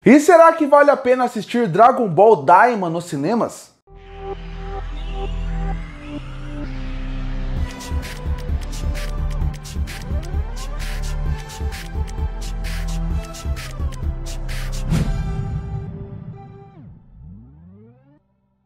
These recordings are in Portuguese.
E será que vale a pena assistir Dragon Ball Daima nos cinemas?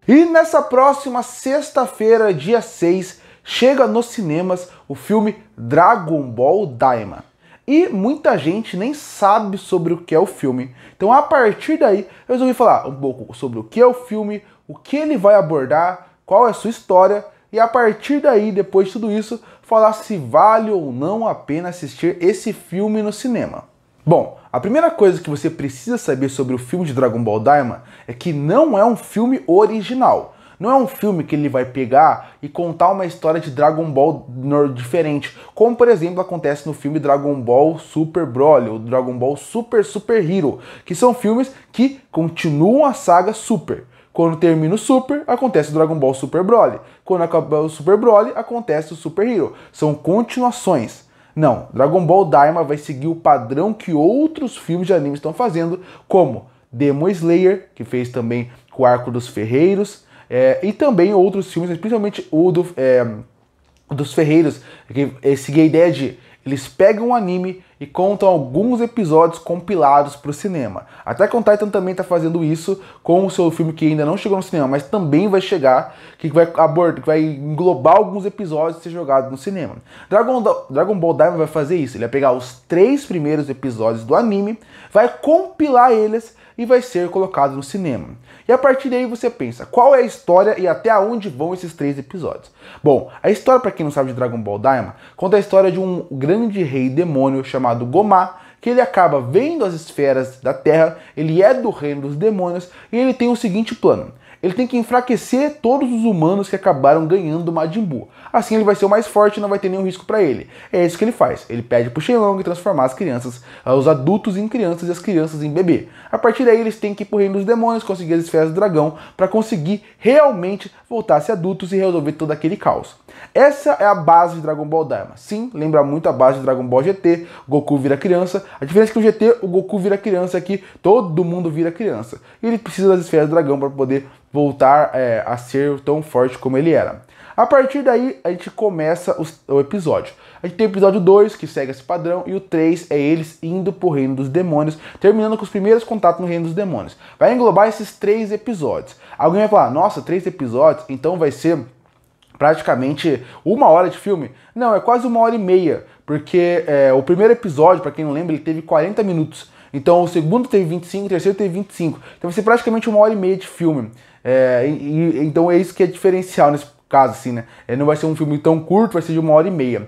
E nessa próxima sexta-feira, dia 6, chega nos cinemas o filme Dragon Ball Daima. E muita gente nem sabe sobre o que é o filme. Então, a partir daí, eu resolvi falar um pouco sobre o que é o filme, o que ele vai abordar, qual é a sua história, e a partir daí, depois de tudo isso, falar se vale ou não a pena assistir esse filme no cinema. Bom, a primeira coisa que você precisa saber sobre o filme de Dragon Ball Daima é que não é um filme original. Não é um filme que ele vai pegar e contar uma história de Dragon Ball diferente, como por exemplo acontece no filme Dragon Ball Super Broly ou Dragon Ball Super Super Hero, que são filmes que continuam a saga Super. Quando termina o Super, acontece o Dragon Ball Super Broly. Quando acaba o Super Broly, acontece o Super Hero. São continuações. Não, Dragon Ball Daima vai seguir o padrão que outros filmes de anime estão fazendo, como Demon Slayer, que fez também o Arco dos Ferreiros, e também outros filmes, principalmente o dos Ferreiros, que seguir a ideia de eles pegam um anime e contam alguns episódios compilados para o cinema. Attack on Titan também está fazendo isso com o seu filme que ainda não chegou no cinema, mas também vai chegar, que vai englobar alguns episódios e ser jogado no cinema. Dragon Ball Daima vai fazer isso, ele vai pegar os 3 primeiros episódios do anime, vai compilar eles e vai ser colocado no cinema. E a partir daí você pensa, qual é a história e até onde vão esses 3 episódios? Bom, a história, para quem não sabe de Dragon Ball Daima, conta a história de um grande rei demônio chamado Gomá, que ele acaba vendo as esferas da Terra, ele é do reino dos demônios, e ele tem o seguinte plano. Ele tem que enfraquecer todos os humanos que acabaram ganhando do Majin Buu. Assim ele vai ser o mais forte e não vai ter nenhum risco para ele. É isso que ele faz. Ele pede pro Shenlong transformar as crianças, os adultos em crianças e as crianças em bebê. A partir daí eles têm que ir pro reino dos demônios, conseguir as esferas do dragão, para conseguir realmente voltar a ser adultos e resolver todo aquele caos. Essa é a base de Dragon Ball Daima. Sim, lembra muito a base de Dragon Ball GT, Goku vira criança. A diferença é que o GT, o Goku vira criança, aqui todo mundo vira criança. E ele precisa das esferas do dragão para poder voltar a ser tão forte como ele era. A partir daí, a gente começa o episódio. A gente tem o episódio 2, que segue esse padrão, e o 3 é eles indo pro reino dos demônios, terminando com os primeiros contatos no reino dos demônios. Vai englobar esses 3 episódios. Alguém vai falar, nossa, 3 episódios? Então vai ser praticamente 1 hora de filme? Não, é quase 1h30, porque o primeiro episódio, para quem não lembra, ele teve 40 minutos. Então o segundo teve 25, o terceiro teve 25. Então vai ser praticamente 1h30 de filme. Então é isso que é diferencial nesse caso, assim, né? Não vai ser um filme tão curto, vai ser de 1h30.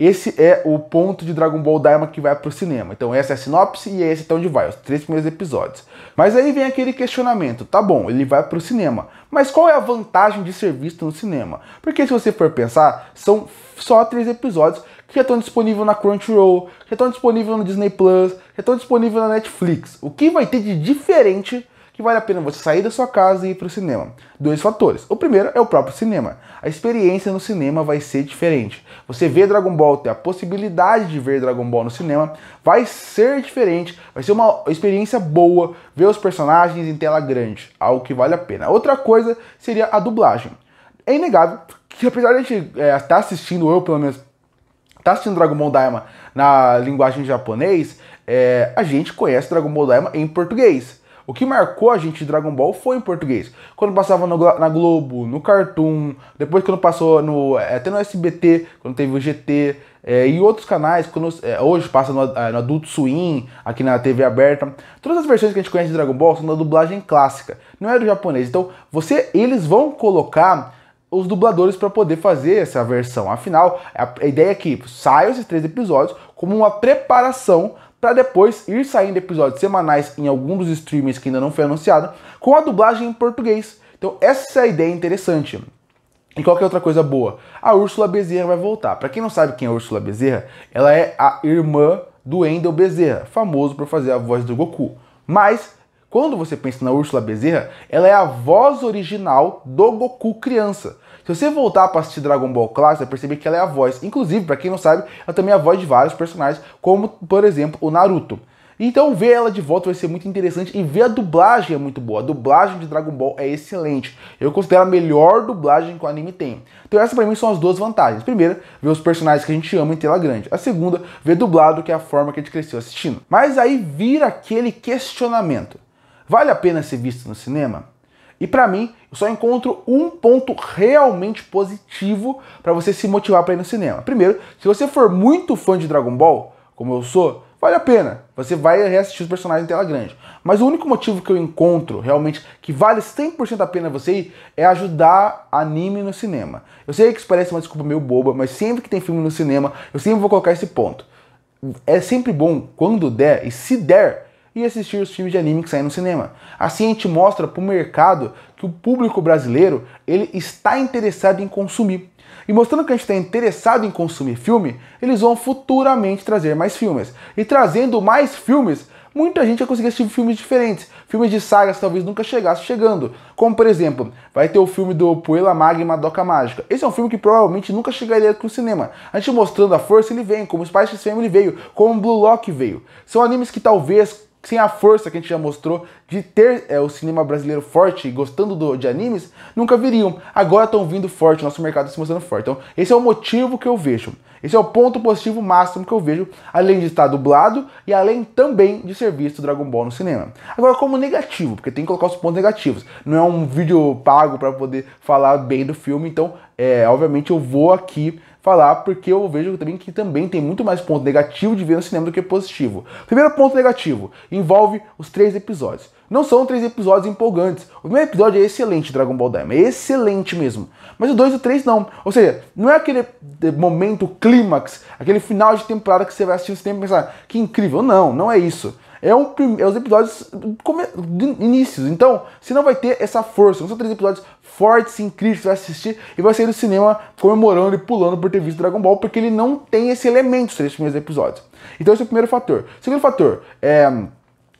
Esse é o ponto de Dragon Ball Daima que vai pro cinema. Então essa é a sinopse e esse é onde vai, os 3 primeiros episódios. Mas aí vem aquele questionamento, tá bom, ele vai pro cinema, mas qual é a vantagem de ser visto no cinema? Porque se você for pensar, são só 3 episódios que já estão disponíveis na Crunchyroll, já estão disponíveis no Disney Plus, já estão disponíveis na Netflix. O que vai ter de diferente que vale a pena você sair da sua casa e ir para o cinema? 2 fatores. O primeiro é o próprio cinema. A experiência no cinema vai ser diferente. Você vê Dragon Ball, ter a possibilidade de ver Dragon Ball no cinema, vai ser diferente, vai ser uma experiência boa, ver os personagens em tela grande, algo que vale a pena. Outra coisa seria a dublagem. É inegável que apesar de a gente estar assistindo, eu pelo menos, tá assistindo Dragon Ball Daima na linguagem japonês, a gente conhece Dragon Ball Daima em português. O que marcou a gente de Dragon Ball foi em português. Quando passava na Globo, no Cartoon, depois quando passou até no SBT, quando teve o GT, e outros canais, hoje passa no Adult Swim, aqui na TV aberta. Todas as versões que a gente conhece de Dragon Ball são da dublagem clássica, não é do japonês. Então eles vão colocar os dubladores para poder fazer essa versão. Afinal, a ideia é que saiam esses 3 episódios como uma preparação para depois ir saindo episódios semanais em algum dos streamings que ainda não foi anunciado, com a dublagem em português. Então essa é a ideia interessante. E qual que é outra coisa boa? A Úrsula Bezerra vai voltar. Para quem não sabe quem é a Úrsula Bezerra, ela é a irmã do Wendell Bezerra, famoso por fazer a voz do Goku. Mas quando você pensa na Úrsula Bezerra, ela é a voz original do Goku criança. Se você voltar para assistir Dragon Ball Clássico, você vai perceber que ela é a voz. Inclusive, para quem não sabe, ela também é a voz de vários personagens, como, por exemplo, o Naruto. Então ver ela de volta vai ser muito interessante e ver a dublagem é muito boa. A dublagem de Dragon Ball é excelente. Eu considero a melhor dublagem que o anime tem. Então essa pra mim são as duas vantagens. Primeira, ver os personagens que a gente ama em tela grande. A segunda, ver dublado, que é a forma que a gente cresceu assistindo. Mas aí vira aquele questionamento. Vale a pena ser visto no cinema? E pra mim, eu só encontro um ponto realmente positivo pra você se motivar pra ir no cinema. Primeiro, se você for muito fã de Dragon Ball, como eu sou, vale a pena. Você vai reassistir os personagens em tela grande. Mas o único motivo que eu encontro realmente que vale 100% a pena você ir é ajudar anime no cinema. Eu sei que isso parece uma desculpa meio boba, mas sempre que tem filme no cinema, eu sempre vou colocar esse ponto. É sempre bom, quando der, e se der, e assistir os filmes de anime que saem no cinema. Assim a gente mostra para o mercado que o público brasileiro ele está interessado em consumir. E mostrando que a gente está interessado em consumir filme, eles vão futuramente trazer mais filmes. E trazendo mais filmes, muita gente vai conseguir assistir filmes diferentes. Filmes de sagas que talvez nunca chegasse chegando. Como, por exemplo, vai ter o filme do Puella Magma Doca Mágica. Esse é um filme que provavelmente nunca chegaria aqui no cinema. A gente mostrando a força, ele vem. Como Spy X Family veio. Como Blue Lock veio. São animes que talvez, sem a força que a gente já mostrou de ter o cinema brasileiro forte e gostando de animes, nunca viriam. Agora estão vindo forte, nosso mercado se mostrando forte. Então, esse é o motivo que eu vejo. Esse é o ponto positivo máximo que eu vejo, além de estar dublado e além também de ser visto Dragon Ball no cinema. Agora, como negativo, porque tem que colocar os pontos negativos. Não é um vídeo pago para poder falar bem do filme, então, obviamente, eu vou aqui falar porque eu vejo também que também tem muito mais ponto negativo de ver no cinema do que positivo. Primeiro ponto negativo, envolve os 3 episódios. Não são 3 episódios empolgantes. O primeiro episódio é excelente, Dragon Ball Daima, é excelente mesmo. Mas o 2 e o 3 não. Ou seja, não é aquele momento clímax, aquele final de temporada que você vai assistir no cinema e pensar, que incrível. Não, não é isso. É os episódios inícios. Então, você não vai ter essa força. Não são 3 episódios fortes, incríveis, que você vai assistir e vai sair do cinema comemorando e pulando por ter visto Dragon Ball, porque ele não tem esse elemento, os 3 primeiros episódios. Então esse é o primeiro fator. Segundo fator,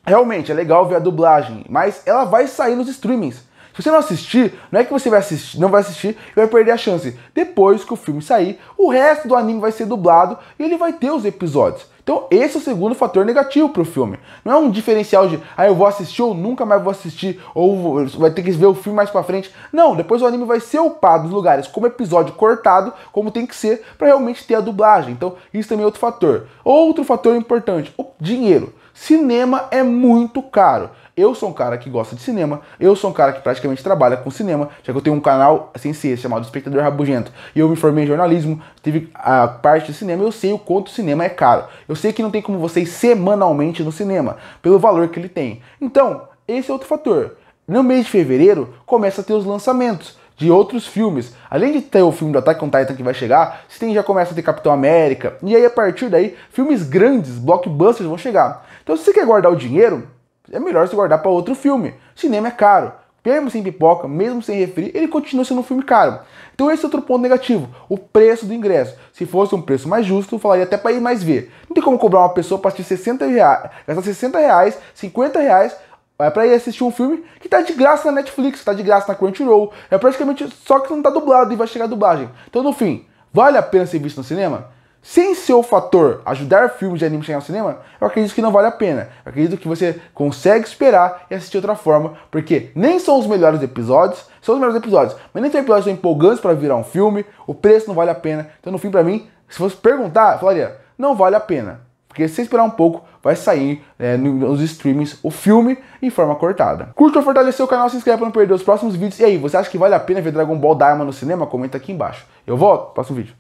realmente é legal ver a dublagem, mas ela vai sair nos streamings. Se você não assistir, não é que você não vai assistir e vai perder a chance. Depois que o filme sair, o resto do anime vai ser dublado e ele vai ter os episódios. Então esse é o segundo fator negativo pro filme. Não é um diferencial de, eu vou assistir ou nunca mais vou assistir, ou vai ter que ver o filme mais pra frente. Não, depois o anime vai ser upado nos lugares como episódio cortado, como tem que ser, pra realmente ter a dublagem. Então isso também é outro fator. Outro fator importante, o dinheiro. Cinema é muito caro. Eu sou um cara que gosta de cinema, eu sou um cara que praticamente trabalha com cinema, já que eu tenho um canal sem ser chamado Espectador Rabugento, e eu me formei em jornalismo, tive a parte de cinema, eu sei o quanto o cinema é caro. Eu sei que não tem como você ir semanalmente no cinema, pelo valor que ele tem. Então, esse é outro fator. No mês de fevereiro, começa a ter os lançamentos de outros filmes. Além de ter o filme do Attack on Titan que vai chegar, você já começa a ter Capitão América, e aí a partir daí, filmes grandes, blockbusters vão chegar. Então se você quer guardar o dinheiro, é melhor você guardar para outro filme. Cinema é caro. Mesmo sem pipoca, mesmo sem refri, ele continua sendo um filme caro. Então esse é outro ponto negativo, o preço do ingresso. Se fosse um preço mais justo, eu falaria até para ir mais ver. Não tem como cobrar uma pessoa para assistir 60 reais, gastar 60 reais, 50 reais, para ir assistir um filme que tá de graça na Netflix, que tá de graça na Crunchyroll. É praticamente só que não tá dublado e vai chegar a dublagem. Então no fim, vale a pena ser visto no cinema? Sem ser o fator ajudar filmes de anime a chegar no cinema, eu acredito que não vale a pena. Eu acredito que você consegue esperar e assistir de outra forma, porque nem são os melhores episódios, são os melhores episódios, mas nem são episódios tão empolgantes para virar um filme, o preço não vale a pena. Então no fim, pra mim, se fosse perguntar, eu falaria, não vale a pena. Porque se você esperar um pouco, vai sair nos streamings o filme em forma cortada. Curte para fortalecer o canal, se inscreve para não perder os próximos vídeos. E aí, você acha que vale a pena ver Dragon Ball Daima no cinema? Comenta aqui embaixo. Eu volto no próximo vídeo.